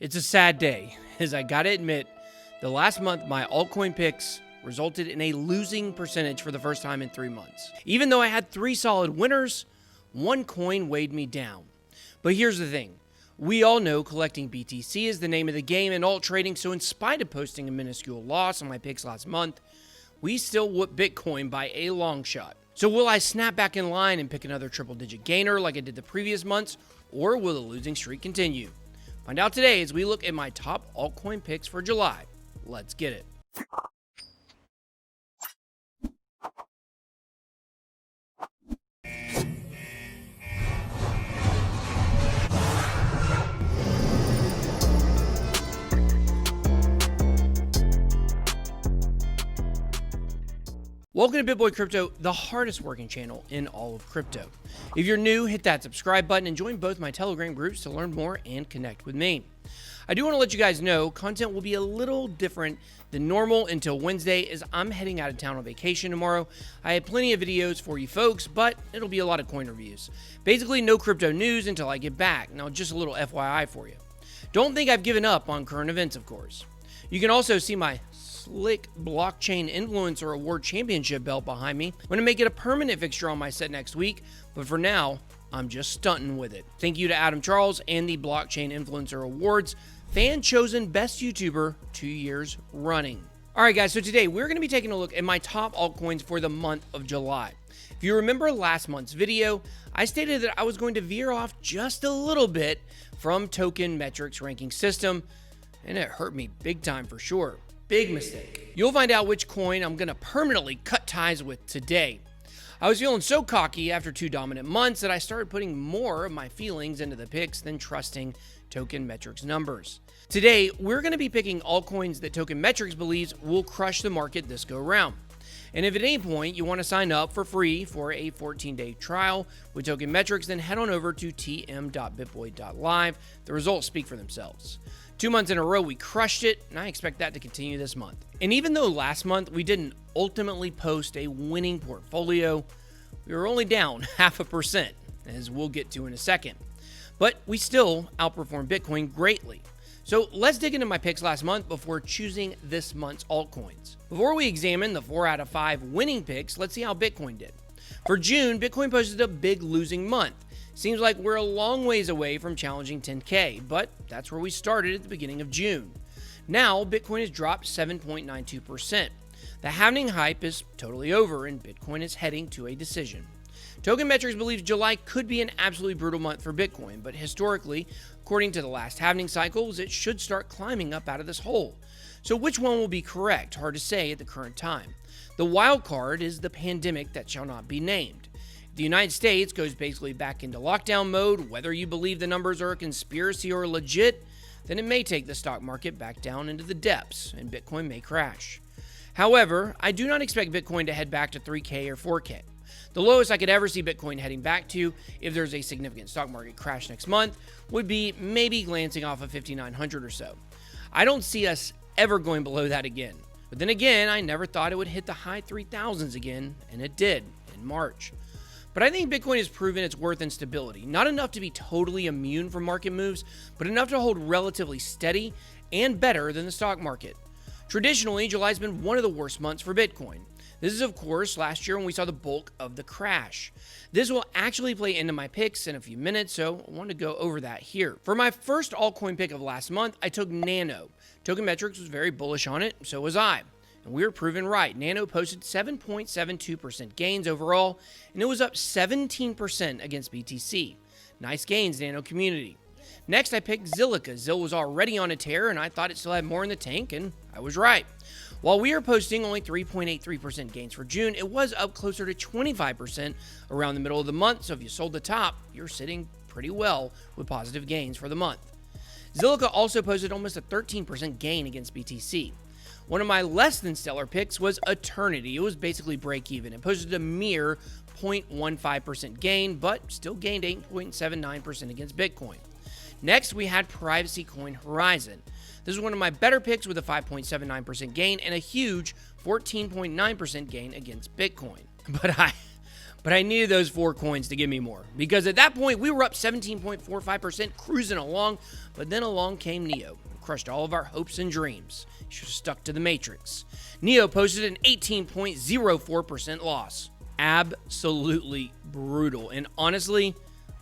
It's a sad day, as I gotta admit, the last month my altcoin picks resulted in a losing percentage for the first time in 3 months. Even though I had 3 solid winners, one coin weighed me down. But here's the thing, we all know collecting BTC is the name of the game in alt trading, so in spite of posting a minuscule loss on my picks last month, we still whooped Bitcoin by a long shot. So will I snap back in line and pick another triple-digit gainer like I did the previous months, or will the losing streak continue? Find out today as we look at my top altcoin picks for July. Let's get it. Welcome to BitBoyCrypto, the hardest working channel in all of crypto. If you're new, hit that subscribe button and join both my Telegram groups to learn more and connect with me. I do want to let you guys know content will be a little different than normal until Wednesday, as I'm heading out of town on vacation tomorrow. I have plenty of videos for you folks, but it'll be a lot of coin reviews. Basically no crypto news until I get back. Now just a little FYI for you. Don't think I've given up on current events, of course. You can also see my slick blockchain influencer award championship belt behind me. I'm going to make it a permanent fixture on my set next week, but for now, I'm just stunting with it. Thank you to Adam Charles and the Blockchain Influencer Awards, fan chosen best YouTuber 2 years running. All right, guys, so today we're going to be taking a look at my top altcoins for the month of July. If you remember last month's video, I stated that I was going to veer off just a little bit from token metrics ranking system, and it hurt me big time for sure. Big mistake. You'll find out which coin I'm going to permanently cut ties with today. I was feeling so cocky after 2 dominant months that I started putting more of my feelings into the picks than trusting token metrics numbers. Today, we're going to be picking altcoins that token metrics believes will crush the market this go round. And if at any point you want to sign up for free for a 14-day trial with token metrics, then head on over to tm.bitboy.live. The results speak for themselves. 2 months in a row, we crushed it, and I expect that to continue this month. And even though last month we didn't ultimately post a winning portfolio, we were only down 0.5%, as we'll get to in a second. But we still outperformed Bitcoin greatly. So let's dig into my picks last month before choosing this month's altcoins. Before we examine the 4 out of 5 winning picks, let's see how Bitcoin did. For June, Bitcoin posted a big losing month. Seems like we're a long ways away from challenging 10K, but that's where we started at the beginning of June. Now, Bitcoin has dropped 7.92%. The halving hype is totally over, and Bitcoin is heading to a decision. Token Metrics believes July could be an absolutely brutal month for Bitcoin, but historically, according to the last halving cycles, it should start climbing up out of this hole. So which one will be correct? Hard to say at the current time. The wild card is the pandemic that shall not be named. The United States goes basically back into lockdown mode, whether you believe the numbers are a conspiracy or legit, then it may take the stock market back down into the depths, and Bitcoin may crash. However, I do not expect Bitcoin to head back to 3K or 4K. The lowest I could ever see Bitcoin heading back to, if there's a significant stock market crash next month, would be maybe glancing off of 5,900 or so. I don't see us ever going below that again. But then again, I never thought it would hit the high 3,000s again, and it did in March. But I think Bitcoin has proven its worth and stability. Not enough to be totally immune from market moves, but enough to hold relatively steady and better than the stock market. Traditionally, July has been one of the worst months for Bitcoin. This is, of course, last year when we saw the bulk of the crash. This will actually play into my picks in a few minutes, so I want to go over that here. For my first altcoin pick of last month, I took Nano. Token Metrics was very bullish on it, so was I. And we were proven right. Nano posted 7.72% gains overall, and it was up 17% against BTC. Nice gains, Nano community. Next, I picked Zilliqa. Zil was already on a tear, and I thought it still had more in the tank, and I was right. While we are posting only 3.83% gains for June, it was up closer to 25% around the middle of the month, so if you sold the top, you're sitting pretty well with positive gains for the month. Zilliqa also posted almost a 13% gain against BTC. One of my less than stellar picks was Eternity. It was basically break even. It posted a mere 0.15% gain, but still gained 8.79% against Bitcoin. Next, we had Privacy Coin Horizon. This is one of my better picks with a 5.79% gain and a huge 14.9% gain against Bitcoin. But but I needed those 4 coins to give me more, because at that point we were up 17.45%, cruising along, but then along came Neo, crushed all of our hopes and dreams. Should have stuck to the matrix. Neo posted an 18.04% loss. Absolutely brutal, and honestly,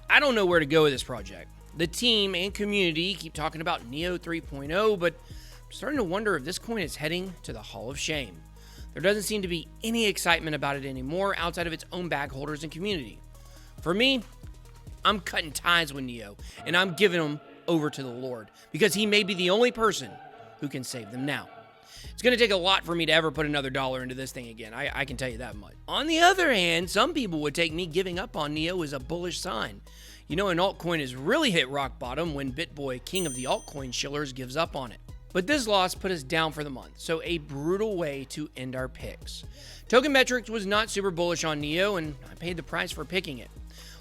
I don't know where to go with this project. The team and community keep talking about Neo 3.0, but I'm starting to wonder if this coin is heading to the Hall of Shame. There doesn't seem to be any excitement about it anymore outside of its own bag holders and community. For me, I'm cutting ties with Neo, and I'm giving him over to the Lord, because he may be the only person who can save them now. It's going to take a lot for me to ever put another dollar into this thing again, I can tell you that much. On the other hand, some people would take me giving up on Neo as a bullish sign. You know, an altcoin has really hit rock bottom when BitBoy, king of the altcoin shillers, gives up on it. But this loss put us down for the month, so a brutal way to end our picks. Token Metrics was not super bullish on Neo, and I paid the price for picking it.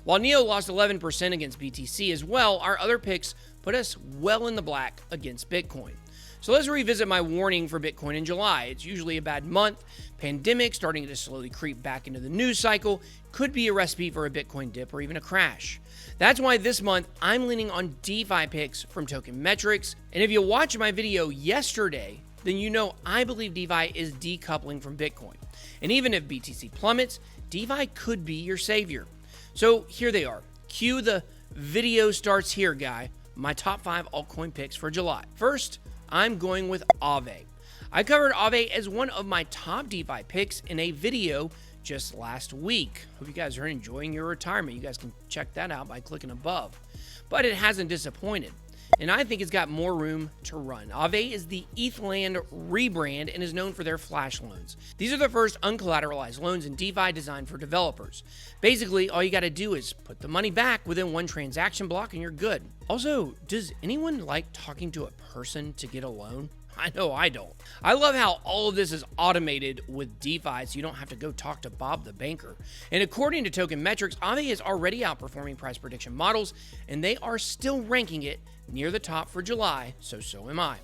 While Neo lost 11% against BTC as well, our other picks put us well in the black against Bitcoin. So let's revisit my warning for Bitcoin in July. It's usually a bad month. Pandemic starting to slowly creep back into the news cycle could be a recipe for a Bitcoin dip or even a crash. That's why this month I'm leaning on DeFi picks from Token Metrics. And if you watched my video yesterday, then you know I believe DeFi is decoupling from Bitcoin. And even if BTC plummets, DeFi could be your savior. So here they are. Cue the video starts here guy. My top 5 altcoin picks for July. First, I'm going with Aave. I covered Aave as one of my top DeFi picks in a video just last week. Hope you guys are enjoying your retirement. You guys can check that out by clicking above. But it hasn't disappointed, and I think it's got more room to run. Aave is the ETHland rebrand and is known for their flash loans. These are the first uncollateralized loans in DeFi designed for developers. Basically, all you got to do is put the money back within one transaction block and you're good. Also, does anyone like talking to a person to get a loan? I know I don't. I love how all of this is automated with DeFi, so you don't have to go talk to Bob the banker. And according to Token Metrics, Aave is already outperforming price prediction models, and they are still ranking it near the top for July, so am I.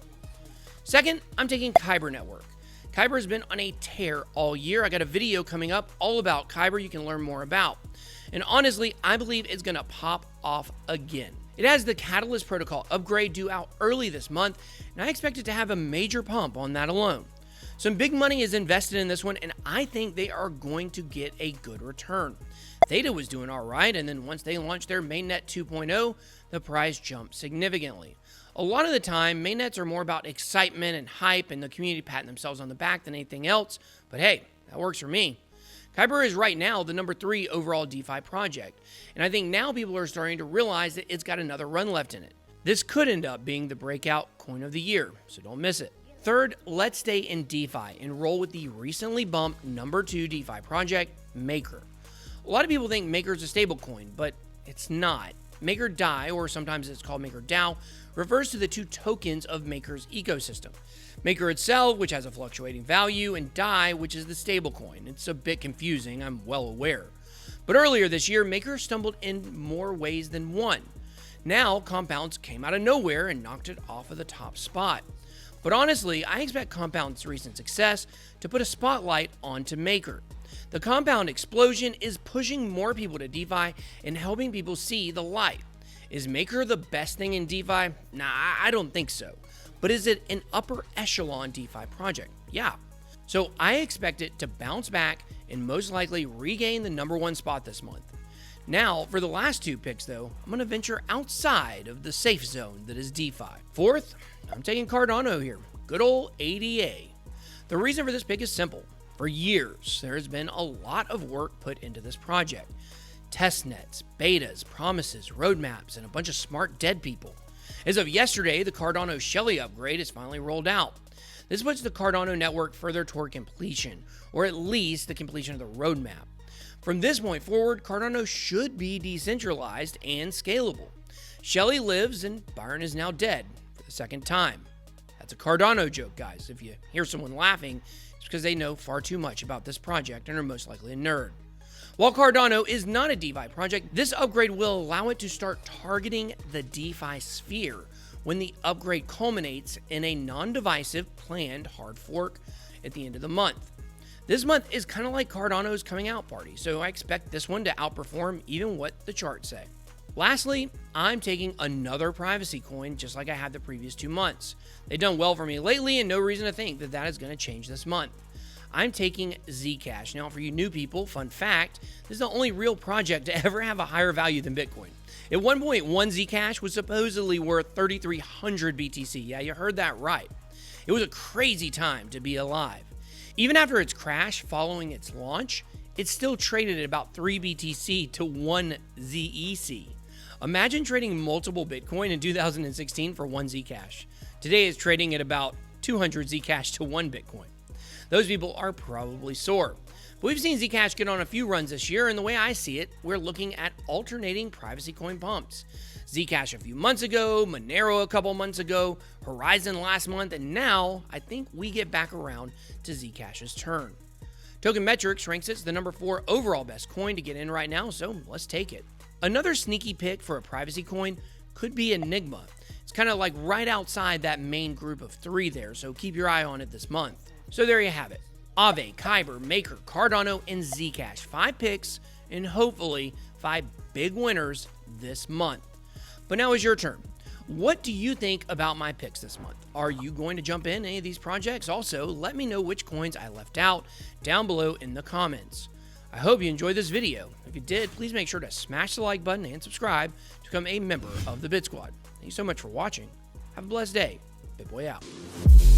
Second, I'm taking Kyber Network. Kyber has been on a tear all year. I got a video coming up all about Kyber you can learn more about. And honestly, I believe it's going to pop off again. It has the Catalyst protocol upgrade due out early this month, and I expect it to have a major pump on that alone. Some big money is invested in this one, and I think they are going to get a good return. Theta was doing all right, and then once they launched their mainnet 2.0, the price jumped significantly. A lot of the time, mainnets are more about excitement and hype and the community patting themselves on the back than anything else, but hey, that works for me. Kyber is right now the number 3 overall DeFi project, and I think now people are starting to realize that it's got another run left in it. This could end up being the breakout coin of the year, so don't miss it. Third, let's stay in DeFi and roll with the recently bumped number 2 DeFi project, Maker. A lot of people think Maker is a stablecoin, but it's not. Maker DAI, or sometimes it's called Maker DAO, refers to the 2 tokens of Maker's ecosystem. Maker itself, which has a fluctuating value, and DAI, which is the stablecoin. It's a bit confusing, I'm well aware. But earlier this year, Maker stumbled in more ways than one. Now, Compounds came out of nowhere and knocked it off of the top spot. But honestly, I expect Compound's recent success to put a spotlight onto Maker. The Compound explosion is pushing more people to DeFi and helping people see the light. Is Maker the best thing in DeFi? Nah, I don't think so. But is it an upper echelon DeFi project? Yeah. So I expect it to bounce back and most likely regain the number 1 spot this month. Now, for the last 2 picks though, I'm going to venture outside of the safe zone that is DeFi. Fourth, I'm taking Cardano here. Good old ADA. The reason for this pick is simple. For years, there has been a lot of work put into this project. Testnets, betas, promises, roadmaps, and a bunch of smart dead people. As of yesterday, the Cardano Shelly upgrade is finally rolled out. This puts the Cardano network further toward completion, or at least the completion of the roadmap. From this point forward, Cardano should be decentralized and scalable. Shelly lives and Byron is now dead for the second time. That's a Cardano joke, guys. If you hear someone laughing, it's because they know far too much about this project and are most likely a nerd. While Cardano is not a DeFi project, this upgrade will allow it to start targeting the DeFi sphere when the upgrade culminates in a non-divisive planned hard fork at the end of the month. This month is kind of like Cardano's coming out party, so I expect this one to outperform even what the charts say. Lastly, I'm taking another privacy coin just like I had the previous 2 months. They've done well for me lately and no reason to think that that is going to change this month. I'm taking ZCash. Now, for you new people, fun fact, this is the only real project to ever have a higher value than Bitcoin. At one point, one ZCash was supposedly worth 3,300 BTC. Yeah, you heard that right. It was a crazy time to be alive. Even after its crash following its launch, it still traded at about 3 BTC to 1 ZEC. Imagine trading multiple Bitcoin in 2016 for 1 Zcash. Today it's trading at about 200 Zcash to 1 Bitcoin. Those people are probably sore. But we've seen Zcash get on a few runs this year, and the way I see it, we're looking at alternating privacy coin pumps. Zcash a few months ago, Monero a couple months ago, Horizon last month, and now I think we get back around to Zcash's turn. Token Metrics ranks it as the number 4 overall best coin to get in right now, so let's take it. Another sneaky pick for a privacy coin could be Enigma. It's kind of like right outside that main group of 3 there, so keep your eye on it this month. So there you have it. Aave, Kyber, Maker, Cardano, and ZCash. 5 picks and hopefully 5 big winners this month. But now is your turn. What do you think about my picks this month? Are you going to jump in any of these projects? Also, let me know which coins I left out down below in the comments. I hope you enjoyed this video. If you did, please make sure to smash the like button and subscribe to become a member of the Bit Squad. Thank you so much for watching. Have a blessed day. BitBoy out.